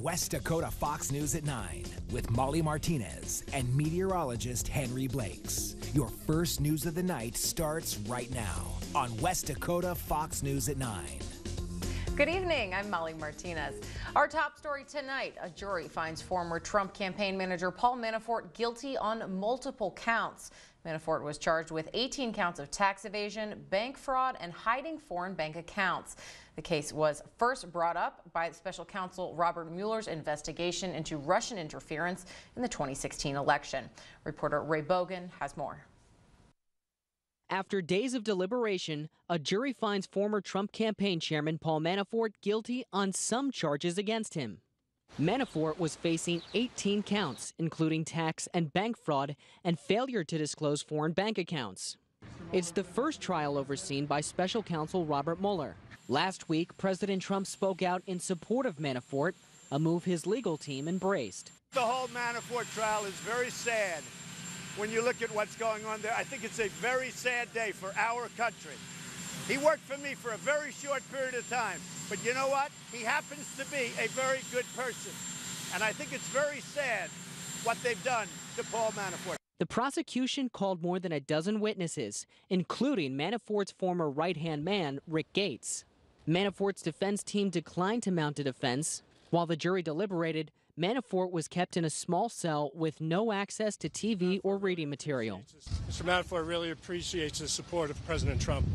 West Dakota Fox News at 9 with Molly Martinez and meteorologist Henry Blakes. Your first news of the night starts right now on West Dakota Fox News at 9. Good evening, I'm Molly Martinez. Our top story tonight, a jury finds former Trump campaign manager Paul Manafort guilty on multiple counts. Manafort was charged with 18 counts of tax evasion, bank fraud, and hiding foreign bank accounts. The case was first brought up by special counsel Robert Mueller's investigation into Russian interference in the 2016 election. Reporter Ray Bogan has more. After days of deliberation, a jury finds former Trump campaign chairman Paul Manafort guilty on some charges against him. Manafort was facing 18 counts, including tax and bank fraud and failure to disclose foreign bank accounts. It's the first trial overseen by special counsel Robert Mueller. Last week, President Trump spoke out in support of Manafort, a move his legal team embraced. The whole Manafort trial is very sad. When you look at what's going on there, I think it's a very sad day for our country. He worked for me for a very short period of time, but you know what? He happens to be a very good person, and I think it's very sad what they've done to Paul Manafort. The prosecution called more than a dozen witnesses, including Manafort's former right-hand man, Rick Gates. Manafort's defense team declined to mount a defense. While the jury deliberated, Manafort was kept in a small cell with no access to TV or reading material. Mr. Manafort really appreciates the support of President Trump.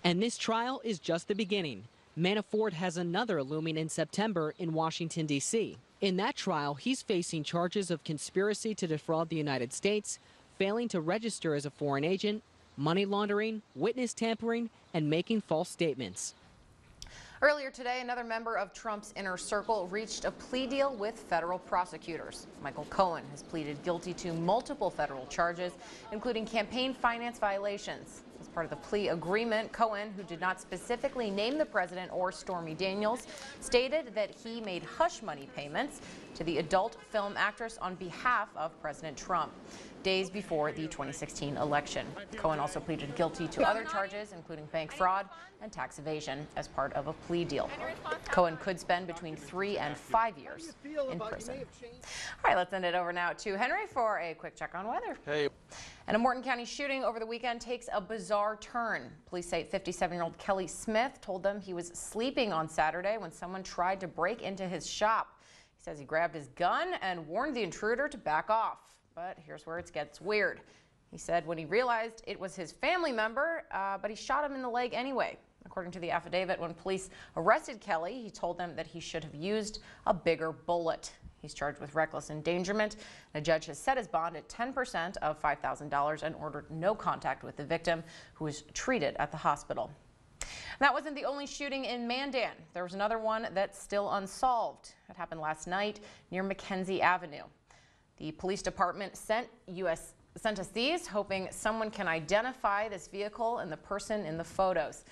And this trial is just the beginning. Manafort has another looming in September in Washington, D.C. In that trial, he's facing charges of conspiracy to defraud the United States, failing to register as a foreign agent, money laundering, witness tampering, and making false statements. Earlier today, another member of Trump's inner circle reached a plea deal with federal prosecutors. Michael Cohen has pleaded guilty to multiple federal charges, including campaign finance violations. As part of the plea agreement, Cohen, who did not specifically name the president or Stormy Daniels, stated that he made hush money payments to the adult film actress on behalf of President Trump days before the 2016 election. Cohen also pleaded guilty to other charges, including bank fraud and tax evasion, as part of a plea deal. Cohen could spend between 3 and 5 years in prison. All right, let's send it over now to Henry for a quick check on weather. Hey. And a Morton County shooting over the weekend takes a bizarre turn. Police say 57-year-old Kelly Smith told them he was sleeping on Saturday when someone tried to break into his shop. He says he grabbed his gun and warned the intruder to back off. But here's where it gets weird. He said when he realized it was his family member, but he shot him in the leg anyway. According to the affidavit, when police arrested Kelly, he told them that he should have used a bigger bullet. He's charged with reckless endangerment. A judge has set his bond at 10% of $5,000 and ordered no contact with the victim, who was treated at the hospital. That wasn't the only shooting in Mandan. There was another one that's still unsolved. It happened last night near Mackenzie Avenue. The police department sent us these, hoping someone can identify this vehicle and the person in the photos.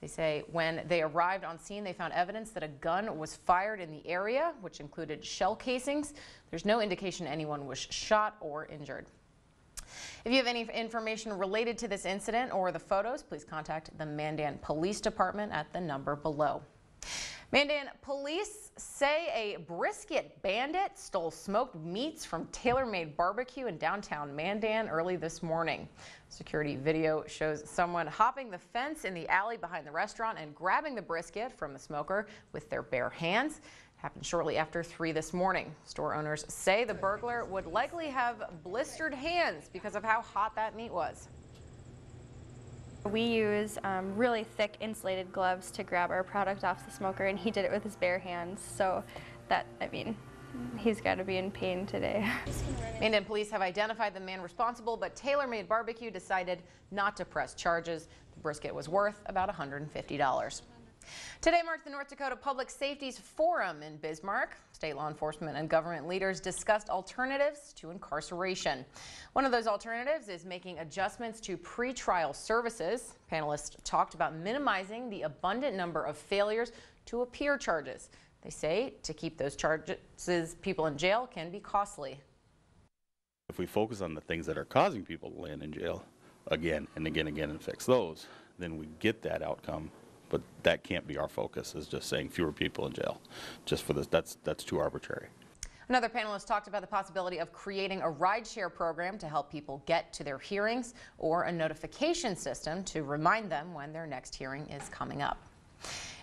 They say when they arrived on scene, they found evidence that a gun was fired in the area, which included shell casings. There's no indication anyone was shot or injured. If you have any information related to this incident or the photos, please contact the Mandan Police Department at the number below. Mandan police say a brisket bandit stole smoked meats from Tailor Made Barbecue in downtown Mandan early this morning. Security video shows someone hopping the fence in the alley behind the restaurant and grabbing the brisket from the smoker with their bare hands. It happened shortly after 3 this morning. Store owners say the burglar would likely have blistered hands because of how hot that meat was. We use really thick insulated gloves to grab our product off the smoker, and he did it with his bare hands. So that, I mean, he's got to be in pain today. Mandan police have identified the man responsible, but Tailor Made Barbecue decided not to press charges. The brisket was worth about $150. Today marks the North Dakota Public Safety's Forum in Bismarck. State law enforcement and government leaders discussed alternatives to incarceration. One of those alternatives is making adjustments to pretrial services. Panelists talked about minimizing the abundant number of failures to appear charges. They say to keep those charges, people in jail can be costly. If we focus on the things that are causing people to land in jail again and again and fix those, then we get that outcome. but that can't be our focus, is just saying fewer people in jail. Just for this, that's too arbitrary. Another panelist talked about the possibility of creating a rideshare program to help people get to their hearings, or a notification system to remind them when their next hearing is coming up.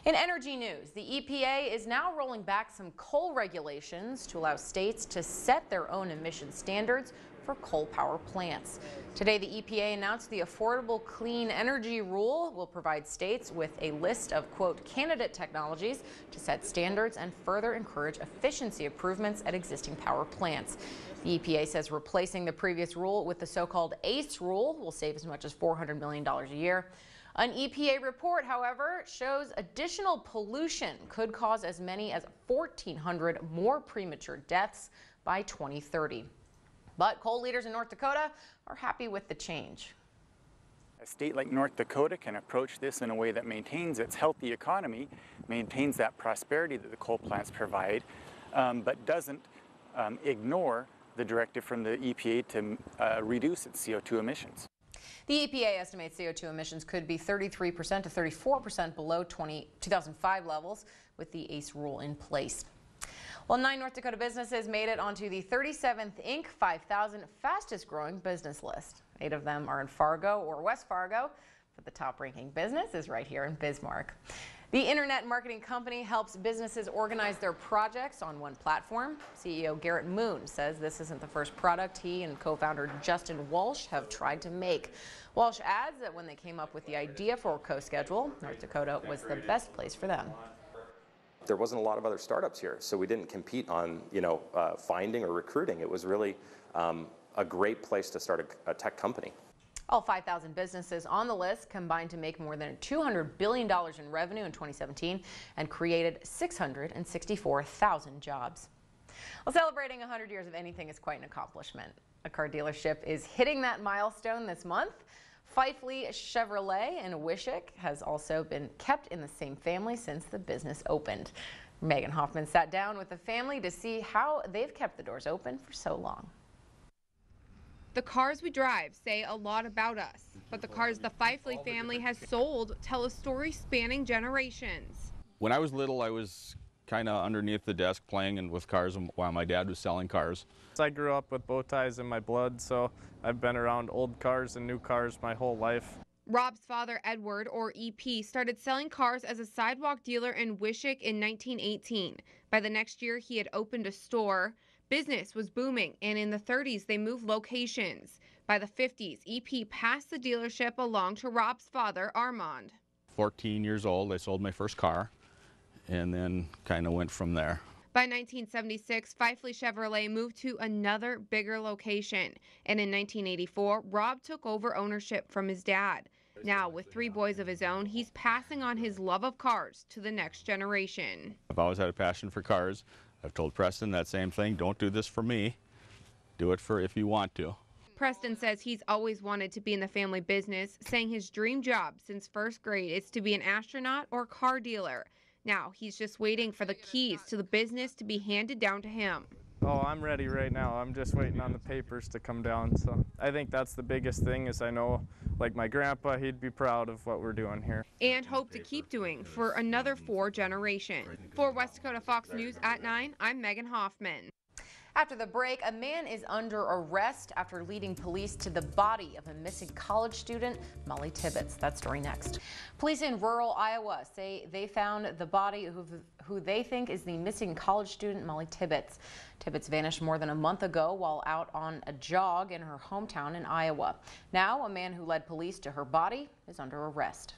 In energy news, the EPA is now rolling back some coal regulations to allow states to set their own emission standards for coal power plants. Today, the EPA announced the Affordable Clean Energy Rule will provide states with a list of, quote, candidate technologies to set standards and further encourage efficiency improvements at existing power plants. The EPA says replacing the previous rule with the so-called ACE rule will save as much as $400 million a year. An EPA report, however, shows additional pollution could cause as many as 1,400 more premature deaths by 2030. But coal leaders in North Dakota are happy with the change. A state like North Dakota can approach this in a way that maintains its healthy economy, maintains that prosperity that the coal plants provide, but doesn't ignore the directive from the EPA to reduce its CO2 emissions. The EPA estimates CO2 emissions could be 33% to 34% below 2005 levels with the ACE rule in place. Well, 9 North Dakota businesses made it onto the 37th Inc. 5,000 fastest growing business list. 8 of them are in Fargo or West Fargo, but the top ranking business is right here in Bismarck. The internet marketing company helps businesses organize their projects on one platform. CEO Garrett Moon says this isn't the first product he and co-founder Justin Walsh have tried to make. Walsh adds that when they came up with the idea for a co-schedule, North Dakota was the best place for them. There wasn't a lot of other startups here, so we didn't compete on, finding or recruiting. It was really a great place to start a tech company. All 5,000 businesses on the list combined to make more than $200 billion in revenue in 2017 and created 664,000 jobs. Well, celebrating 100 years of anything is quite an accomplishment. A car dealership is hitting that milestone this month. Fifely Chevrolet in Wishick has also been kept in the same family since the business opened. Megan Hoffman sat down with the family to see how they've kept the doors open for so long. The cars we drive say a lot about us, but the cars the Fifely family has sold tell a story spanning generations. When I was little, I was kind of underneath the desk playing with cars while my dad was selling cars. I grew up with bow ties in my blood, so I've been around old cars and new cars my whole life. Rob's father, Edward, or EP, started selling cars as a sidewalk dealer in Wishick in 1918. By the next year, he had opened a store. Business was booming, and in the 30s, they moved locations. By the 50s, EP passed the dealership along to Rob's father, Armand. 14 years old, I sold my first car, and then kind of went from there. By 1976, Fifely Chevrolet moved to another bigger location, and in 1984, Rob took over ownership from his dad. Now, with 3 boys of his own, he's passing on his love of cars to the next generation. I've always had a passion for cars. I've told Preston that same thing, don't do this for me, do it for if you want to. Preston says he's always wanted to be in the family business, saying his dream job since first grade is to be an astronaut or car dealer. Now he's just waiting for the keys to the business to be handed down to him. Oh, I'm ready right now. I'm just waiting on the papers to come down. So I think that's the biggest thing, is I know, like my grandpa, he'd be proud of what we're doing here. And hope to keep doing for another 4 generations. For West Dakota Fox News at 9, I'm Megan Hoffman. After the break, a man is under arrest after leading police to the body of a missing college student, Molly Tibbetts. That story next. Police in rural Iowa say they found the body of who they think is the missing college student, Molly Tibbetts. Tibbetts vanished more than a month ago while out on a jog in her hometown in Iowa. Now, a man who led police to her body is under arrest.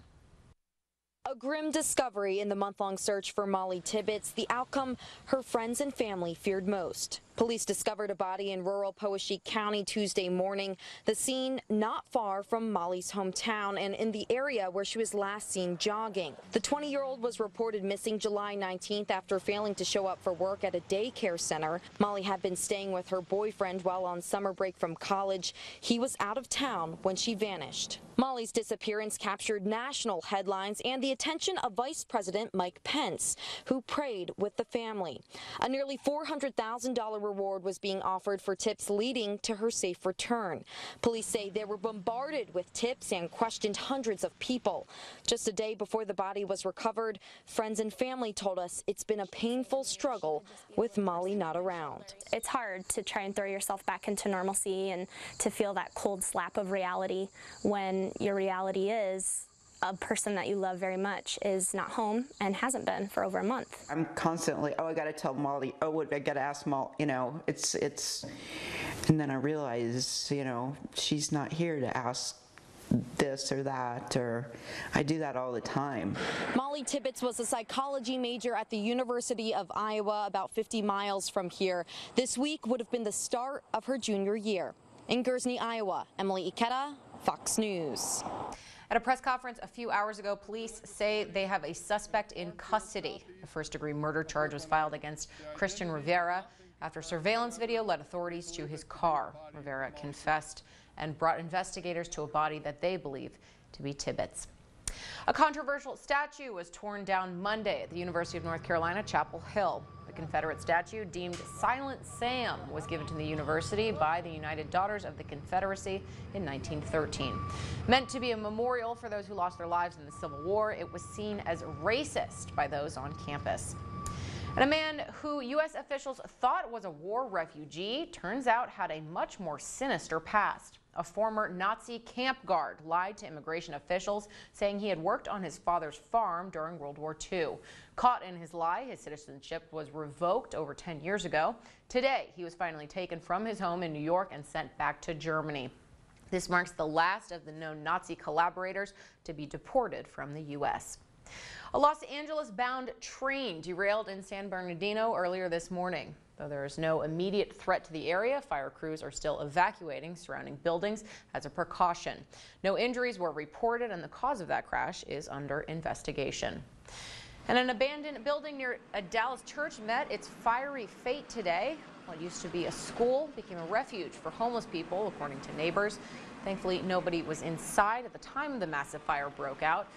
A grim discovery in the month-long search for Molly Tibbetts, the outcome her friends and family feared most. Police discovered a body in rural Poweshiek County Tuesday morning, the scene not far from Molly's hometown and in the area where she was last seen jogging. The 20-year-old was reported missing July 19th after failing to show up for work at a daycare center. Molly had been staying with her boyfriend while on summer break from college. He was out of town when she vanished. Molly's disappearance captured national headlines and the attention of Vice President Mike Pence, who prayed with the family. A nearly $400,000 reward was being offered for tips leading to her safe return. Police say they were bombarded with tips and questioned hundreds of people. Just a day before the body was recovered, friends and family told us it's been a painful struggle with Molly not around. It's hard to try and throw yourself back into normalcy and to feel that cold slap of reality when your reality is a person that you love very much is not home and hasn't been for over a month. I'm constantly, I got to tell Molly, I got to ask Molly, and then I realize, she's not here to ask this or that, or I do that all the time. Molly Tibbetts was a psychology major at the University of Iowa, about 50 miles from here. This week would have been the start of her junior year. In Guernsey, Iowa, Emily Ikeda, Fox News. At a press conference a few hours ago, police say they have a suspect in custody. A first-degree murder charge was filed against Christian Rivera after surveillance video led authorities to his car. Rivera confessed and brought investigators to a body that they believe to be Tibbetts. A controversial statue was torn down Monday at the University of North Carolina, Chapel Hill. The Confederate statue, deemed Silent Sam, was given to the university by the United Daughters of the Confederacy in 1913. Meant to be a memorial for those who lost their lives in the Civil War, it was seen as racist by those on campus. And a man who U.S. officials thought was a war refugee turns out had a much more sinister past. A former Nazi camp guard lied to immigration officials, saying he had worked on his father's farm during World War II. Caught in his lie, his citizenship was revoked over 10 years ago. Today, he was finally taken from his home in New York and sent back to Germany. This marks the last of the known Nazi collaborators to be deported from the U.S. A Los Angeles-bound train derailed in San Bernardino earlier this morning. Though there is no immediate threat to the area, fire crews are still evacuating surrounding buildings as a precaution. No injuries were reported, and the cause of that crash is under investigation. And an abandoned building near a Dallas church met its fiery fate today. What used to be a school became a refuge for homeless people, according to neighbors. Thankfully, nobody was inside at the time the massive fire broke out.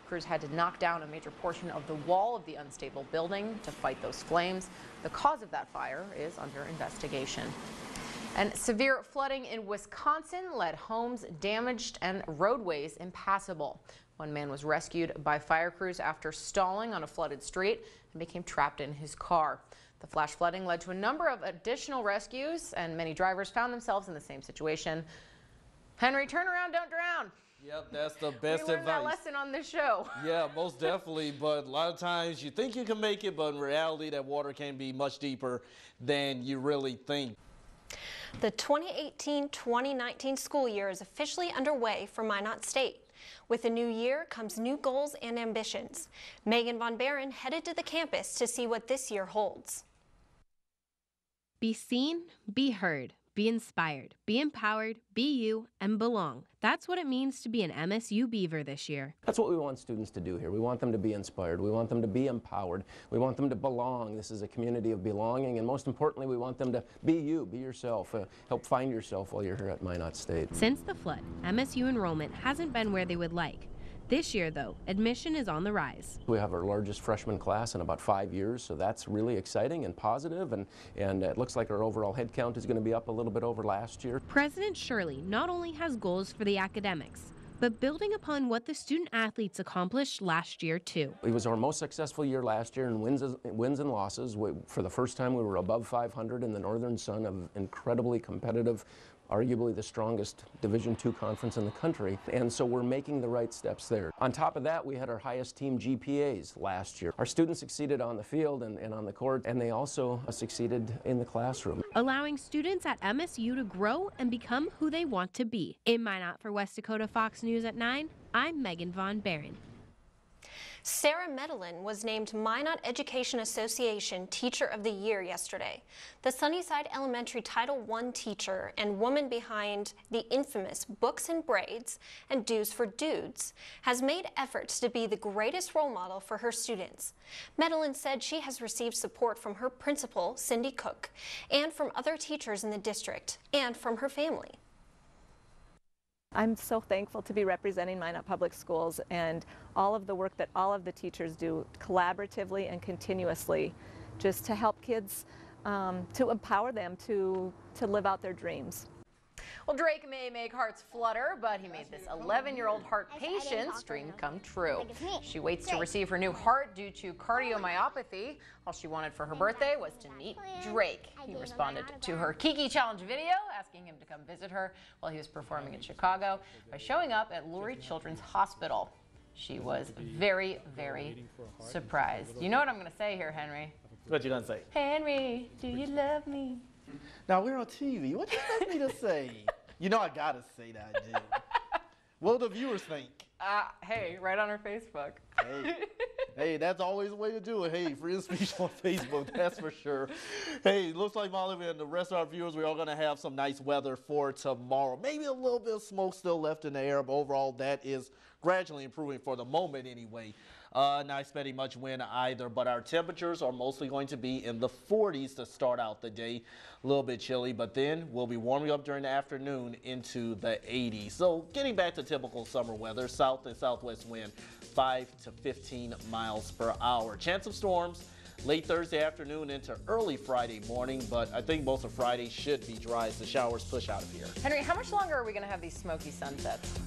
Crews had to knock down a major portion of the wall of the unstable building to fight those flames. The cause of that fire is under investigation. And severe flooding in Wisconsin led homes damaged and roadways impassable. One man was rescued by fire crews after stalling on a flooded street and became trapped in his car. The flash flooding led to a number of additional rescues, and many drivers found themselves in the same situation. Henry, turn around, don't drown. Yep, that's the best advice. We learned that lesson on this show. Yeah, most definitely. But a lot of times you think you can make it, but in reality, that water can be much deeper than you really think. The 2018-2019 school year is officially underway for Minot State. With the new year comes new goals and ambitions. Megan Von Barron headed to the campus to see what this year holds. Be seen, be heard. Be inspired, be empowered, be you, and belong. That's what it means to be an MSU Beaver this year. That's what we want students to do here. We want them to be inspired. We want them to be empowered. We want them to belong. This is a community of belonging, and most importantly, we want them to be you, be yourself, help find yourself while you're here at Minot State. Since the flood, MSU enrollment hasn't been where they would like. This year, though, admission is on the rise. We have our largest freshman class in about 5 years, so that's really exciting and positive, and it looks like our overall head count is going to be up a little bit over last year. President Shirley not only has goals for the academics, but building upon what the student athletes accomplished last year, too. It was our most successful year last year in wins and losses. For the first time, we were above 500 in the Northern Sun, of incredibly competitive, arguably the strongest Division II conference in the country, and so we're making the right steps there. On top of that, we had our highest team GPAs last year. Our students succeeded on the field and on the court, and they also succeeded in the classroom. Allowing students at MSU to grow and become who they want to be. In Minot for West Dakota Fox News at 9, I'm Megan Von Barron. Sarah Medellin was named Minot Education Association Teacher of the Year yesterday. The Sunnyside Elementary Title I teacher and woman behind the infamous Books and Braids and Dues for Dudes has made efforts to be the greatest role model for her students. Medellin said she has received support from her principal, Cindy Cook, and from other teachers in the district, and from her family. I'm so thankful to be representing Minot Public Schools and all of the work that all of the teachers do collaboratively and continuously just to help kids to empower them to live out their dreams. Well, Drake may make hearts flutter, but he made this 11-year-old heart patient's dream come true. She waits to receive her new heart due to cardiomyopathy. All she wanted for her birthday was to meet Drake. He responded to her Kiki Challenge video, asking him to come visit her while he was performing in Chicago by showing up at Lurie Children's Hospital. She was very, very surprised. You know what I'm going to say here, Henry? What you gonna say? Henry, do you love me? Now we're on TV. What do you expect me to say? You know I gotta say that, I do. What do the viewers think? Hey, right on her Facebook. Hey, that's always the way to do it. Hey, free speech on Facebook, that's for sure. Hey, looks like Molly and the rest of our viewers, we're all gonna have some nice weather for tomorrow. Maybe a little bit of smoke still left in the air, but overall that is gradually improving for the moment anyway. Not expecting much wind either, but our temperatures are mostly going to be in the 40s to start out the day. A little bit chilly, but then we'll be warming up during the afternoon into the 80s. So getting back to typical summer weather, south and southwest wind, 5 to 15 miles per hour. Chance of storms late Thursday afternoon into early Friday morning, but I think most of Friday should be dry as the showers push out of here. Henry, how much longer are we going to have these smoky sunsets?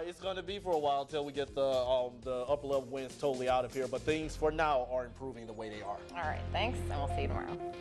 It's going to be for a while until we get the upper level winds totally out of here, but things for now are improving the way they are. All right, thanks, and we'll see you tomorrow.